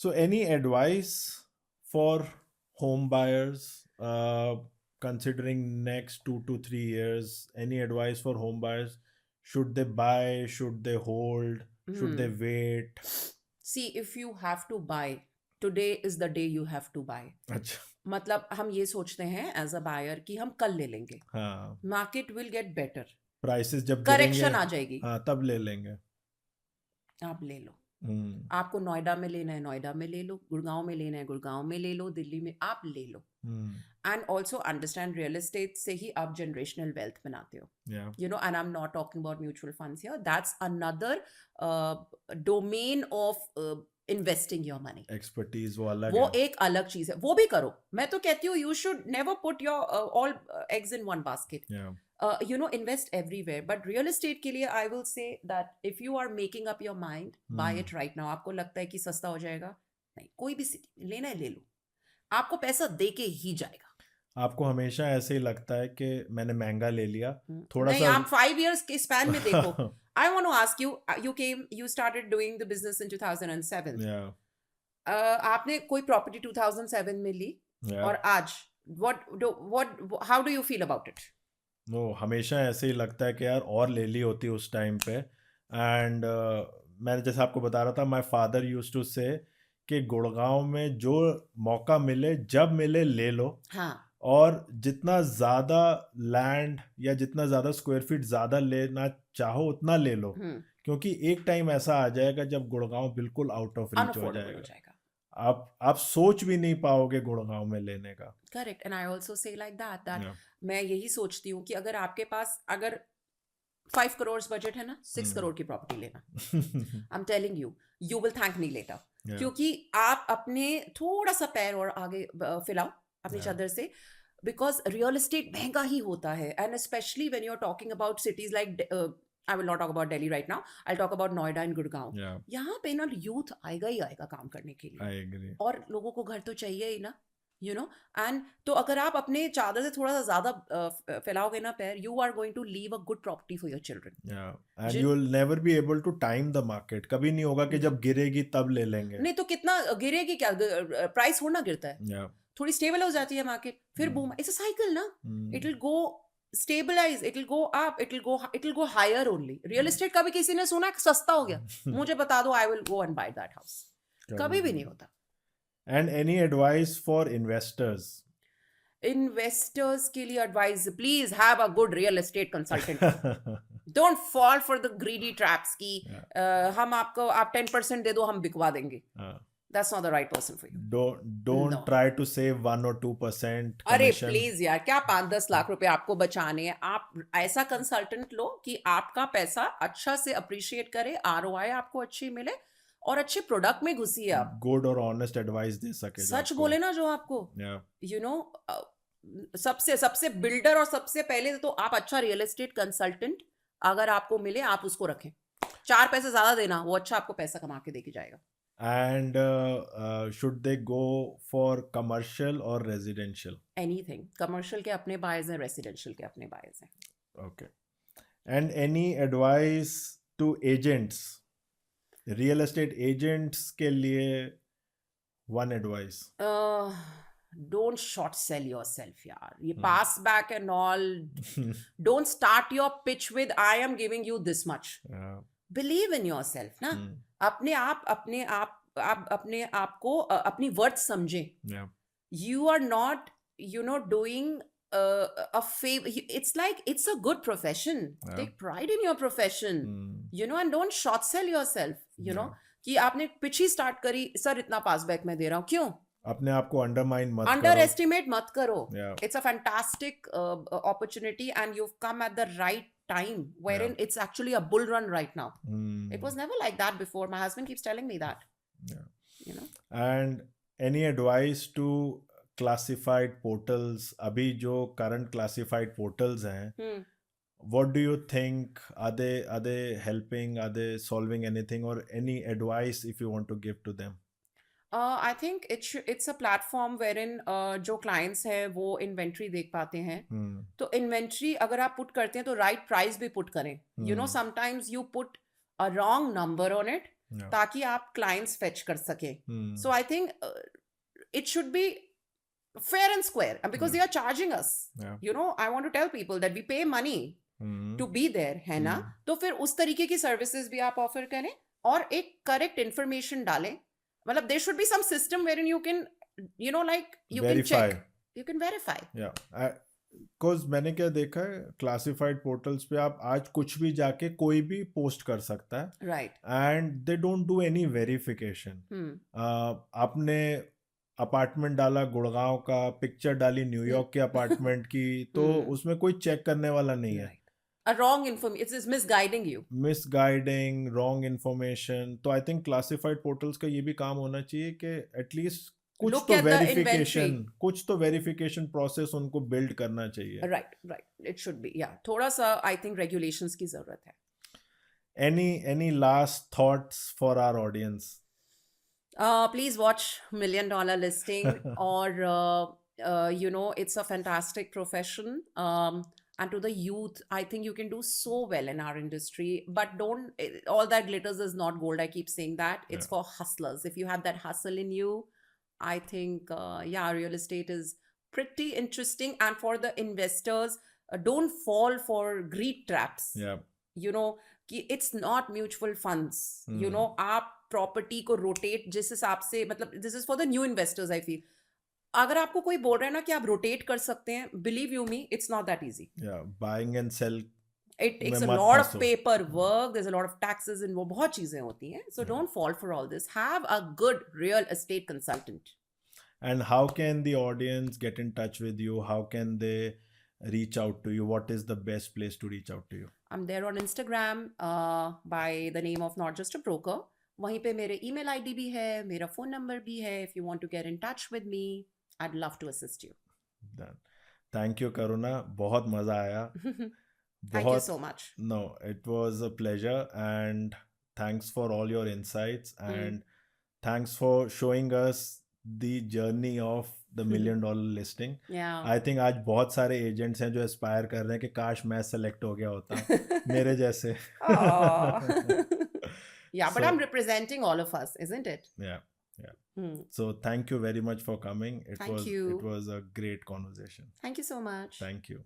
So, any advice for home buyers considering next 2 to 3 years? Any advice for home buyers? Should they buy? Should they hold? Should they wait? See, if you have to buy, today is the day you have to buy. अच्छा, मतलब हम ये सोचते हैं as a buyer कि हम कल ले लेंगे, हाँ, market will get better, prices जब गिरेंगे, करेक्शन आ जाएगी, हाँ, तब ले लेंगे। आप ले लो। हम्म, आपको नोएडा में लेना है नोएडा में ले लो, गुड़गांव में लेना है गुड़गांव में ले लो, दिल्ली में आप ले लो। Hmm, and also understand real estate से ही आप जनरेशनल वेल्थ बनाते हो, yeah, you know, and I'm not talking about mutual funds here. That's another domain of investing your money. expertise वो अलग वो है। एक अलग चीज है, वो भी करो। मैं तो कहती हूँ you should never put your all eggs in one basket. Yeah, You know, invest everywhere, but real estate के लिए I will say that if you are making up your mind, buy it right now. आपको लगता है कि सस्ता हो जाएगा, नहीं, कोई भी सिटी लेना है ले लो, आपको पैसा दे के ही जाएगा। आपको हमेशा ऐसे ही लगता है कि मैंने महंगा ले लिया, थोड़ा नहीं, सा आप 5 years के स्पैन में देखो। I want to ask you, you started doing the business in 2007. yeah, आपने कोई प्रॉपर्टी 2007 में ली, yeah. और आज how do you feel about it? वो हमेशा ऐसे ही लगता है कि यार और ले ली होती उस टाइम पे। एंड मैंने जैसे आपको बता रहा था, माय फादर यूज्ड टू से कि गुड़गांव में जो मौका मिले जब मिले ले लो, हाँ, और जितना ज़्यादा लैंड या जितना ज़्यादा स्क्वायर फीट ज़्यादा लेना चाहो उतना ले लो, क्योंकि एक टाइम ऐसा आ जाएगा जब गुड़गांव बिल्कुल आउट ऑफ रीच हो अनअफोर्डेबल हो जाएगा। जाएगा। आप सोच भी नहीं पाओगे गुड़गांव में लेने का। Correct, and I also say like that Yeah. मैं यही सोचती हूँ कि अगर आपके पास अगर 5 करोड़ बजट है ना, 6 करोड़ की प्रॉपर्टी लेना। I am telling you, you will thank me later. Yeah. क्योंकि आप अपने थोड़ा सा पैर और आगे फैलाओ अपनी Yeah. चादर से, बिकॉज रियल एस्टेट महंगा ही होता है, and specially when you are talking about cities like, I will not talk about Delhi right now, I talk about Noida and Gurgaon. Yeah, यहाँ पे ना यूथ आएगा ही आएगा काम करने के लिए, I agree. और लोगों को घर तो चाहिए ही ना, यू नो। एंड तो अगर आप अपने चादर से थोड़ा सा ज्यादा फैलाओगे ना पैर, you are going to leave a good property for your children. Yeah. And you will never be able to time the market. कभी नहीं होगा कि जब गिरेगी तब ले लेंगे। नहीं तो कितना गिरेगी, क्या प्राइस थोड़ा ना गिरता है, Yeah. थोड़ी स्टेबल हो जाती है मार्केट, फिर बूम, इट्स अ साइकिल ना, it will go stabilise, it will go up, it will go higher only. Real estate कभी किसी ने सुना है सस्ता हो गया? मुझे बता दो, I will go and by that house. कभी भी नहीं होता। And any advice for investors? Investors के लिए advice, please have a good real estate consultant. Don't fall for the greedy traps की हम आपको, आप 10% दे दो हम बिकवा देंगे। That's not the right person for you. Don't No. try to save 1 or 2% अरे commission. प्लीज यार, क्या 5-10 लाख रुपए आपको बचाने हैं? आप ऐसा कंसल्टेंट लो कि आपका पैसा अच्छा से अप्रिशिएट करे, ROI आपको अच्छी मिले, और अच्छे प्रोडक्ट में घुसिए आप, Good और honest advice दे सके जो सच आपको। बोले ना जो आपको, Yeah. You know. सबसे बिल्डर और सबसे पहले तो आप अच्छा रियल एस्टेट कंसल्टेंट अगर आपको मिले, आप उसको रखें। 4 पैसे ज्यादा देना, वो अच्छा आपको पैसा कमा के देके जाएगा। And should they go for commercial or residential? Anything, commercial के अपने बायर्स हैं, रेसिडेंशियल के अपने बायर्स हैं। Okay. And any advice to agents? Real estate agents के लिए one advice. Don't short sell yourself यार, ये pass back and all. Don't start your pitch with I am giving you this much. Yeah. Believe in yourself ना, अपने आप को अपनी worth समझे। Yeah. You are not, you know, doing a favor. It's like, it's a good profession. Yeah. Take pride in your profession, you know, and don't short sell yourself, you know, कि आपने pitch ही start करी, sir इतना पास back मैं दे रहा हूँ, क्यों? अपने आप को अंडरमाइन मत अंडर करो। एस्टिमेट मत करो। Yeah. It's a fantastic opportunity, and you've come at the right time, wherein it's actually a bull run right now. It was never like that before. My husband keeps telling me that. Yeah. You know. And any advice to classified portals? अभी जो current classified portals हैं, what do you think? Are they helping? Are they solving anything? Or any advice if you want to give to them? I think it's a platform wherein जो clients हैं वो inventory देख पाते हैं। तो inventory अगर आप put करते हैं तो right price भी put करें। You know, sometimes you put a wrong number on it, Yeah. ताकि आप clients fetch कर सकें. So I think it should be fair and square, and because they are charging us, Yeah. you know, I want to tell people that we pay money to be there, है ना? तो फिर उस तरीके की services भी आप offer करें और एक correct information डालें. मतलब there should be some system wherein you can, you know, like you Verify. can check, you can verify. Yeah. Because मैंने क्या देखा है, क्लासिफाइड पोर्टल्स पे आप आज कुछ भी जाके कोई भी पोस्ट कर सकता है, Right. And they don't do any verification. आपने अपार्टमेंट डाला गुड़गांव का, पिक्चर डाली न्यूयॉर्क के अपार्टमेंट की, तो उसमें कोई चेक करने वाला नहीं है. A wrong information, it is misguiding you. Misguiding, wrong information. तो आई थिंक क्लासिफाइड पोर्टल्स का ये भी काम होना चाहिए कि एटलीस्ट कुछ Look तो at the वेरिफिकेशन, inventory. कुछ तो वेरिफिकेशन प्रोसेस उनको बिल्ड करना चाहिए. Right, right. It should be. Yeah. थोड़ा सा I think regulations की जरूरत है. Any last thoughts for our audience? Please watch $1 Million Listing, or you know, it's a fantastic profession. And to the youth, I think you can do so well in our industry. But don't, all that glitters is not gold. I keep saying that. It's for hustlers. If you have that hustle in you, I think, yeah, real estate is pretty interesting. And for the investors, don't fall for greed traps. Yeah. You know, it's not mutual funds. You know, आप property को rotate जिस हिसाब से, मतलब this is for the new investors. I feel अगर आपको कोई बोल रहा है ना कि आप रोटेट कर सकते हैं, believe you me, it's not that easy. Buying and sell, it takes a lot of paper work, there is a lot of taxes in, वो बहुत चीजें होती हैं. So don't fall for all this. Have a good real estate consultant. And how can the audience get in touch with you? How can they reach out to you? What is the best place to reach out to you? I'm there on Instagram by the name of Not Just a Broker. वहीं पे मेरे email ID भी है, मेरा phone number भी है. If you want to get in touch with me, I'd love to assist you. Done. Thank you, Karuna. बहुत मजा आया. Thank you so much. No, it was a pleasure, and thanks for all your insights, and thanks for showing us the journey of the $1 Million Listing. Yeah. I think आज बहुत सारे agents हैं जो Aspire कर रहे हैं कि काश मैं सेलेक्ट हो गया होता मेरे जैसे. Yeah, but I'm representing all of us, isn't it? Yeah. So thank you very much for coming. It Thank you. It was a great conversation. Thank you so much. Thank you.